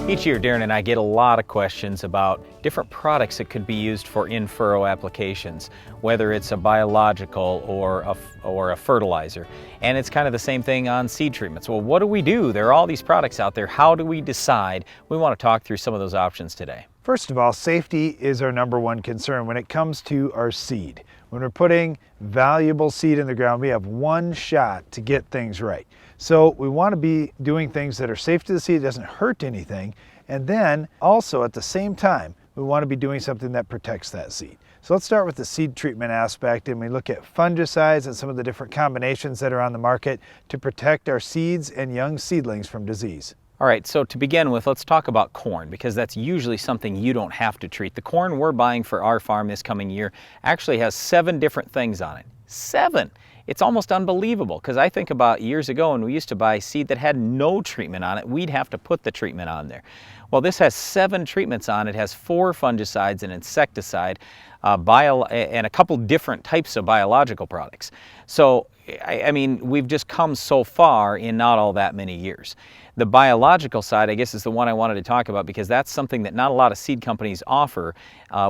Each year, Darren and I get a lot of questions about different products that could be used for in-furrow applications, whether it's a biological or a fertilizer. And it's kind of the same thing on seed treatments. Well, what do we do? There are all these products out there. How do we decide? We want to talk through some of those options today. First of all, safety is our number one concern when it comes to our seed. When we're putting valuable seed in the ground, we have one shot to get things right. So we want to be doing things that are safe to the seed, doesn't hurt anything, and then also at the same time, we want to be doing something that protects that seed. So let's start with the seed treatment aspect, and we look at fungicides and some of the different combinations that are on the market to protect our seeds and young seedlings from disease. All right, so to begin with, let's talk about corn, because that's usually something you don't have to treat. The corn we're buying for our farm this coming year actually has 7 different things on it. 7! It's almost unbelievable, because I think about years ago when we used to buy seed that had no treatment on it, we'd have to put the treatment on there. Well, this has 7 treatments on it. It has 4 fungicides, an insecticide, and a couple different types of biological products. So, I mean, we've just come so far in not all that many years. The biological side, I guess, is the one I wanted to talk about because that's something that not a lot of seed companies offer.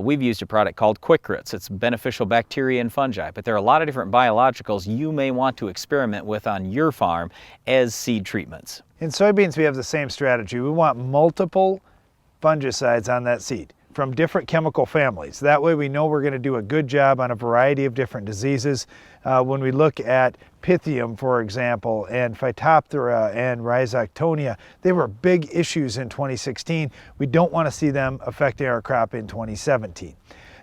We've used a product called Quick Roots. It's beneficial bacteria and fungi, but there are a lot of different biologicals you may want to experiment with on your farm as seed treatments. In soybeans, we have the same strategy. We want multiple fungicides on that seed from different chemical families. That way we know we're going to do a good job on a variety of different diseases. When we look at Pythium, for example, and Phytophthora and Rhizoctonia, they were big issues in 2016. We don't want to see them affecting our crop in 2017.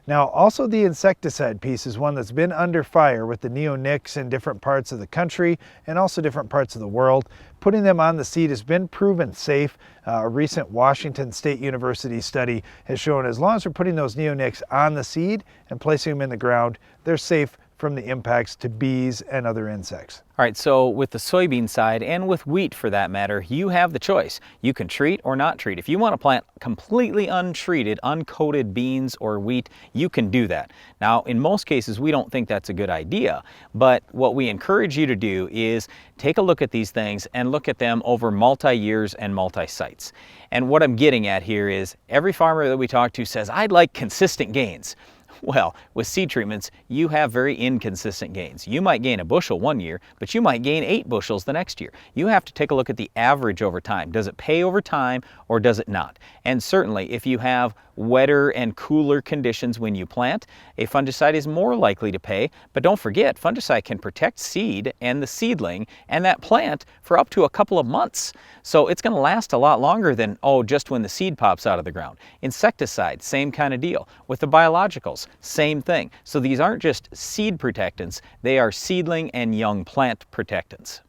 Now, also the insecticide piece is one that's been under fire with the neonics in different parts of the country and also different parts of the world. Putting them on the seed has been proven safe. A recent Washington State University study has shown as long as we're putting those neonics on the seed and placing them in the ground, they're safe from the impacts to bees and other insects. All right, so with the soybean side and with wheat for that matter, you have the choice. You can treat or not treat. If you want to plant completely untreated, uncoated beans or wheat, you can do that. Now, in most cases, we don't think that's a good idea, but what we encourage you to do is take a look at these things and look at them over multi-years and multi-sites. And what I'm getting at here is every farmer that we talk to says, I'd like consistent gains. Well, with seed treatments, you have very inconsistent gains. You might gain a bushel one year, but you might gain 8 bushels the next year. You have to take a look at the average over time. Does it pay over time or does it not? And certainly, if you have wetter and cooler conditions when you plant, a fungicide is more likely to pay. But don't forget, fungicide can protect seed and the seedling and that plant for up to a couple of months. So it's going to last a lot longer than, oh, just when the seed pops out of the ground. Insecticides, same kind of deal. With the biologicals, same thing. So these aren't just seed protectants, they are seedling and young plant protectants.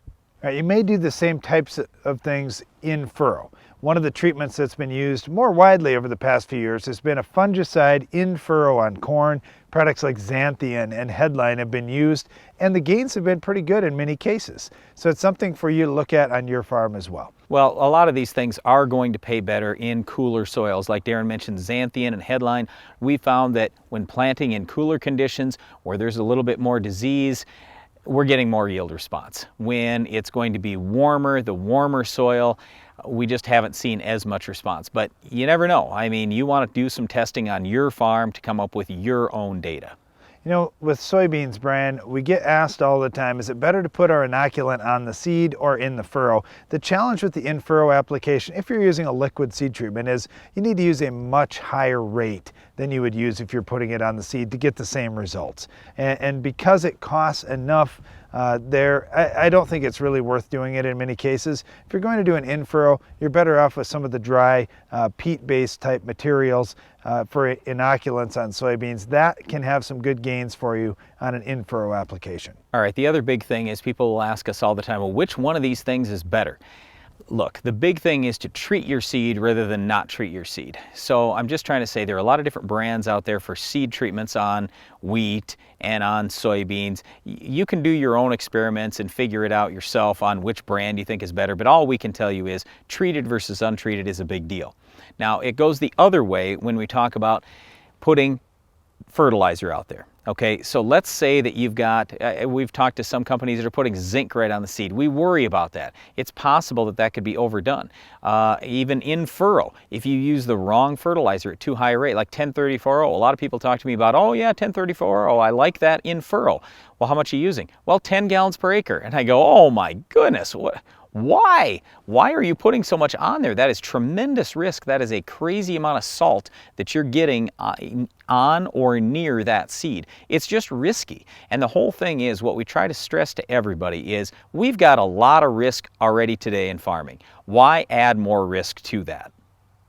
All right, you may do the same types of things in furrow. One of the treatments that's been used more widely over the past few years has been a fungicide in furrow on corn. Products like Xanthian and Headline have been used, and the gains have been pretty good in many cases. So it's something for you to look at on your farm as well. Well, a lot of these things are going to pay better in cooler soils. Like Darren mentioned, Xanthian and Headline. We found that when planting in cooler conditions where there's a little bit more disease, we're getting more yield response. When it's going to be warmer, the warmer soil, we just haven't seen as much response. But you never know. I mean, you want to do some testing on your farm to come up with your own data. You know, with soybeans, Brian, we get asked all the time, is it better to put our inoculant on the seed or in the furrow? The challenge with the in-furrow application, if you're using a liquid seed treatment, is you need to use a much higher rate than you would use if you're putting it on the seed to get the same results. And because it costs enough I don't think it's really worth doing it in many cases. If you're going to do an in-furrow, you're better off with some of the dry peat-based type materials for inoculants on soybeans. That can have some good gains for you on an in-furrow application. All right, the other big thing is people will ask us all the time, well, which one of these things is better? Look, the big thing is to treat your seed rather than not treat your seed. So I'm just trying to say there are a lot of different brands out there for seed treatments on wheat and on soybeans. You can do your own experiments and figure it out yourself on which brand you think is better, but all we can tell you is treated versus untreated is a big deal. Now, it goes the other way when we talk about putting fertilizer out there. Okay, so let's say that you've got, we've talked to some companies that are putting zinc right on the seed. We worry about that. It's possible that that could be overdone. Even in-furrow, if you use the wrong fertilizer at too high a rate, like 1034O, a lot of people talk to me about, oh yeah, 1034O, I like that in-furrow. Well, how much are you using? Well, 10 gallons per acre. And I go, oh my goodness, what? Why? Why are you putting so much on there? That is tremendous risk. That is a crazy amount of salt that you're getting on or near that seed. It's just risky. And the whole thing is, what we try to stress to everybody is, we've got a lot of risk already today in farming. Why add more risk to that?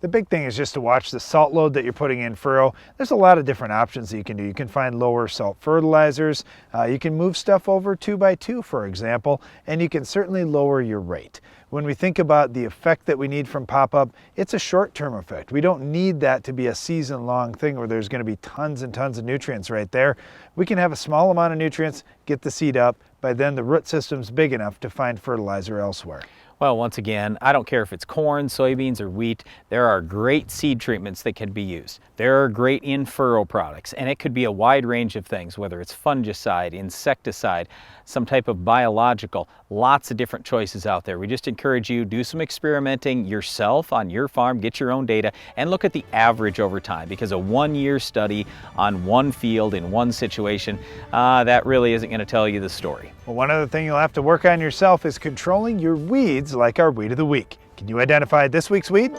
The big thing is just to watch the salt load that you're putting in furrow. There's a lot of different options that you can do. You can find lower salt fertilizers. You can move stuff over 2x2, for example, and you can certainly lower your rate. When we think about the effect that we need from pop-up, it's a short-term effect. We don't need that to be a season-long thing where there's going to be tons and tons of nutrients right there. We can have a small amount of nutrients, get the seed up. By then, the root system's big enough to find fertilizer elsewhere. Well, once again, I don't care if it's corn, soybeans, or wheat, there are great seed treatments that can be used. There are great in-furrow products, and it could be a wide range of things, whether it's fungicide, insecticide, some type of biological, lots of different choices out there. We just encourage you, do some experimenting yourself on your farm, get your own data, and look at the average over time, because a one-year study on one field in one situation, that really isn't going to tell you the story. Well, one other thing you'll have to work on yourself is controlling your weeds like our weed of the week. Can you identify this week's weed?